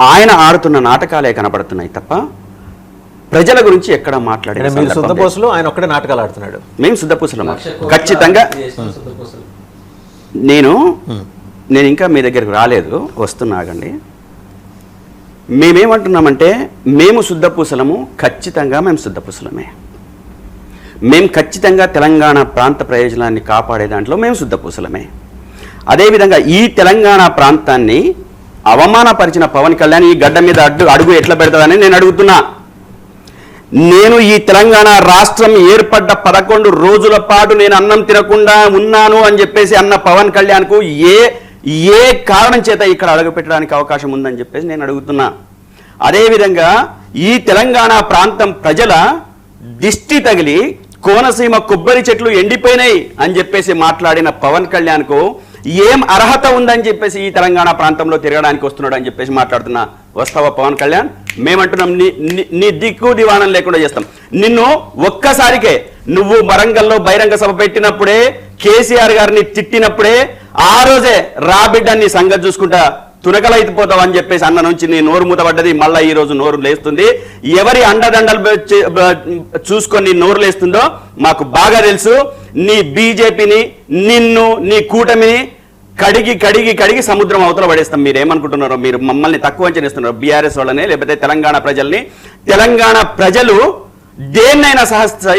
ఆయన ఆడుతున్న నాటకాలే కనపడుతున్నాయి తప్ప ప్రజల గురించి ఎక్కడ మాట్లాడారు? ఆయన ఒక్కడే నాటకాలు ఆడుతున్నాడు. మేము శుద్ధపూసలం ఖచ్చితంగా. నేను ఇంకా మీ దగ్గరకు రాలేదు, వస్తున్నాగండి. మేమేమంటున్నామంటే మేము శుద్ధపూసలము, ఖచ్చితంగా మేము శుద్ధపూసలమే. మేము ఖచ్చితంగా తెలంగాణ ప్రాంత ప్రయోజనాన్ని కాపాడే దాంట్లో మేము శుద్ధపూసలమే. అదేవిధంగా ఈ తెలంగాణ ప్రాంతాన్ని అవమానపరిచిన పవన్ కళ్యాణ్ ఈ గడ్డ మీద అడుగు ఎట్లా పెడతాడని నేను అడుగుతున్నా. నేను ఈ తెలంగాణ రాష్ట్రం ఏర్పడ్డ 11 రోజుల పాటు నేను అన్నం తినకుండా ఉన్నాను అని చెప్పేసి అన్న పవన్ కళ్యాణ్కు ఏ కారణం చేత ఇక్కడ అడుగు పెట్టడానికి అవకాశం ఉందని చెప్పేసి నేను అడుగుతున్నా. అదేవిధంగా ఈ తెలంగాణ ప్రాంతం ప్రజల దిష్టి తగిలి కోనసీమ కొబ్బరి చెట్లు ఎండిపోయినాయి అని చెప్పేసి మాట్లాడిన పవన్ కళ్యాణ్కు ఏం అర్హత ఉందని చెప్పేసి ఈ తెలంగాణ ప్రాంతంలో తిరగడానికి వస్తున్నాడు అని చెప్పేసి మాట్లాడుతున్నా. వస్తావా పవన్ కళ్యాణ్? మేమంటున్నాం నీ దిక్కు దివాణం లేకుండా చేస్తాం. నిన్ను ఒక్కసారికే నువ్వు వరంగల్లో బహిరంగ సభ పెట్టినప్పుడే, కేసీఆర్ గారిని తిట్టినప్పుడే ఆ రోజే రా బిడ్డ నీ సంగతి చూసుకుంటా తునకలైపోతావు అని చెప్పేసి అన్న నుంచి నీ నోరు మూతపడ్డది. మళ్ళీ ఈ రోజు నోరు లేస్తుంది. ఎవరి అండదండలు చూసుకొని నోరు లేస్తుందో మాకు బాగా తెలుసు. నీ బీజేపీని, నిన్ను, నీ కూటమిని కడిగి సముద్రం అవతల పడేస్తాం. మీరు ఏమనుకుంటున్నారో? మీరు మమ్మల్ని తక్కువ అంచనేస్తున్నారు, బీఆర్ఎస్ వాళ్ళనే, లేకపోతే తెలంగాణ ప్రజల్ని. తెలంగాణ ప్రజలు దేన్నైనా సహిస్తారు.